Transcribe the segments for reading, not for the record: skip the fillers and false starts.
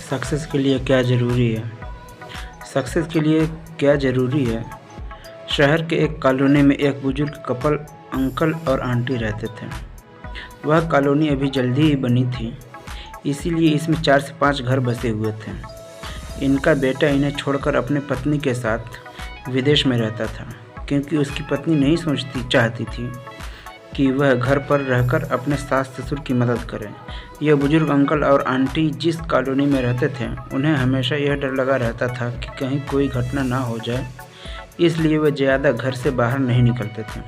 Success के लिए क्या ज़रूरी है? सक्सेस के लिए क्या ज़रूरी है? शहर के एक कॉलोनी में एक बुजुर्ग कपल अंकल और आंटी रहते थे। वह कॉलोनी अभी जल्दी ही बनी थी, इसीलिए इसमें 4 से 5 घर बसे हुए थे। इनका बेटा इन्हें छोड़कर अपनी पत्नी के साथ विदेश में रहता था, क्योंकि उसकी पत्नी नहीं चाहती थी कि वह घर पर रहकर अपने सास ससुर की मदद करें। यह बुजुर्ग अंकल और आंटी जिस कॉलोनी में रहते थे, उन्हें हमेशा यह डर लगा रहता था कि कहीं कोई घटना ना हो जाए, इसलिए वे ज़्यादा घर से बाहर नहीं निकलते थे।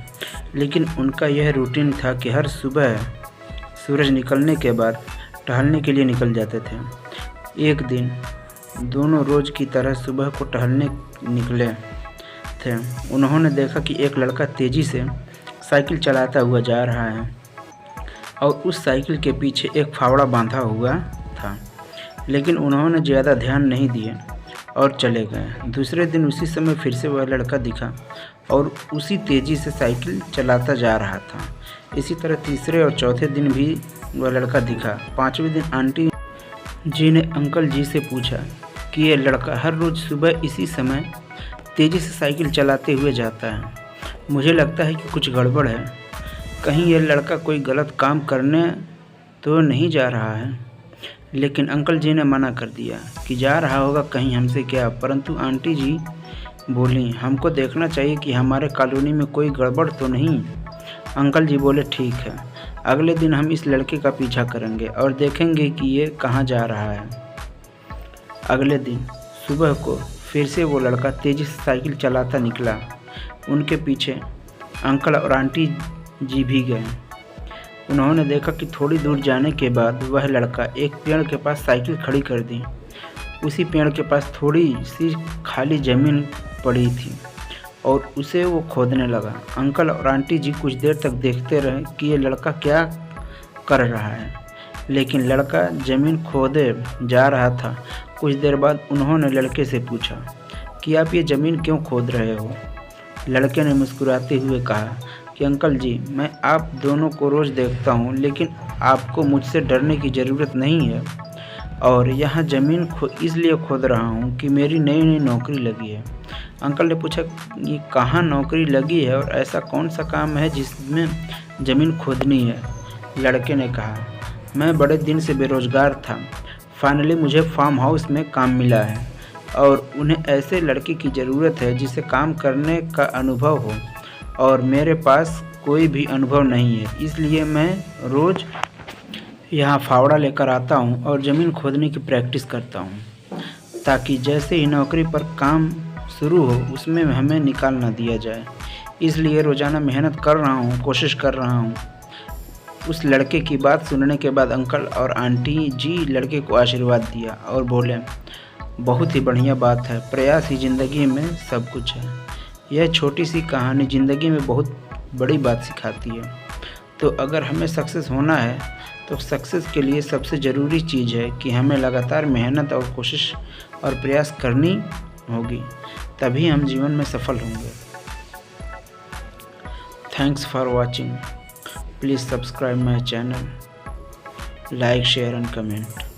लेकिन उनका यह रूटीन था कि हर सुबह सूरज निकलने के बाद टहलने के लिए निकल जाते थे। एक दिन दोनों रोज़ की तरह सुबह को टहलने निकले थे। उन्होंने देखा कि एक लड़का तेज़ी से साइकिल चलाता हुआ जा रहा है और उस साइकिल के पीछे एक फावड़ा बांधा हुआ था। लेकिन उन्होंने ज़्यादा ध्यान नहीं दिए और चले गए। दूसरे दिन उसी समय फिर से वह लड़का दिखा और उसी तेज़ी से साइकिल चलाता जा रहा था। इसी तरह तीसरे और चौथे दिन भी वह लड़का दिखा। 5वें दिन आंटी जी ने अंकल जी से पूछा कि यह लड़का हर रोज़ सुबह इसी समय तेज़ी से साइकिल चलाते हुए जाता है। मुझे लगता है कि कुछ गड़बड़ है। कहीं यह लड़का कोई गलत काम करने तो नहीं जा रहा है। लेकिन अंकल जी ने मना कर दिया कि जा रहा होगा कहीं, हमसे क्या। परंतु आंटी जी बोली, हमको देखना चाहिए कि हमारे कॉलोनी में कोई गड़बड़ तो नहीं। अंकल जी बोले, ठीक है, अगले दिन हम इस लड़के का पीछा करेंगे और देखेंगे कि ये कहाँ जा रहा है। अगले दिन सुबह को फिर से वो लड़का तेज़ी से साइकिल चलाता निकला। उनके पीछे अंकल और आंटी जी भी गए। उन्होंने देखा कि थोड़ी दूर जाने के बाद वह लड़का एक पेड़ के पास साइकिल खड़ी कर दी। उसी पेड़ के पास थोड़ी सी खाली ज़मीन पड़ी थी और उसे वो खोदने लगा। अंकल और आंटी जी कुछ देर तक देखते रहे कि ये लड़का क्या कर रहा है, लेकिन लड़का ज़मीन खोदे जा रहा था। कुछ देर बाद उन्होंने लड़के से पूछा कि आप ये ज़मीन क्यों खोद रहे हो? लड़के ने मुस्कुराते हुए कहा कि अंकल जी, मैं आप दोनों को रोज़ देखता हूँ, लेकिन आपको मुझसे डरने की ज़रूरत नहीं है। और यहाँ ज़मीन इसलिए खोद रहा हूँ कि मेरी नई नई नौकरी लगी है। अंकल ने पूछा, ये कहाँ नौकरी लगी है और ऐसा कौन सा काम है जिसमें ज़मीन खोदनी है? लड़के ने कहा, मैं बड़े दिन से बेरोज़गार था, फाइनली मुझे फार्म हाउस में काम मिला है और उन्हें ऐसे लड़के की ज़रूरत है जिसे काम करने का अनुभव हो, और मेरे पास कोई भी अनुभव नहीं है। इसलिए मैं रोज़ यहाँ फावड़ा लेकर आता हूँ और ज़मीन खोदने की प्रैक्टिस करता हूँ, ताकि जैसे ही नौकरी पर काम शुरू हो उसमें हमें निकाल ना दिया जाए। इसलिए रोज़ाना मेहनत कर रहा हूँ, कोशिश कर रहा हूँ। उस लड़के की बात सुनने के बाद अंकल और आंटी जी लड़के को आशीर्वाद दिया और बोले, बहुत ही बढ़िया बात है, प्रयास ही ज़िंदगी में सब कुछ है। यह छोटी सी कहानी ज़िंदगी में बहुत बड़ी बात सिखाती है। तो अगर हमें सक्सेस होना है तो सक्सेस के लिए सबसे ज़रूरी चीज़ है कि हमें लगातार मेहनत और कोशिश और प्रयास करनी होगी, तभी हम जीवन में सफल होंगे। Thanks for watching. Please subscribe my channel, like, share and comment.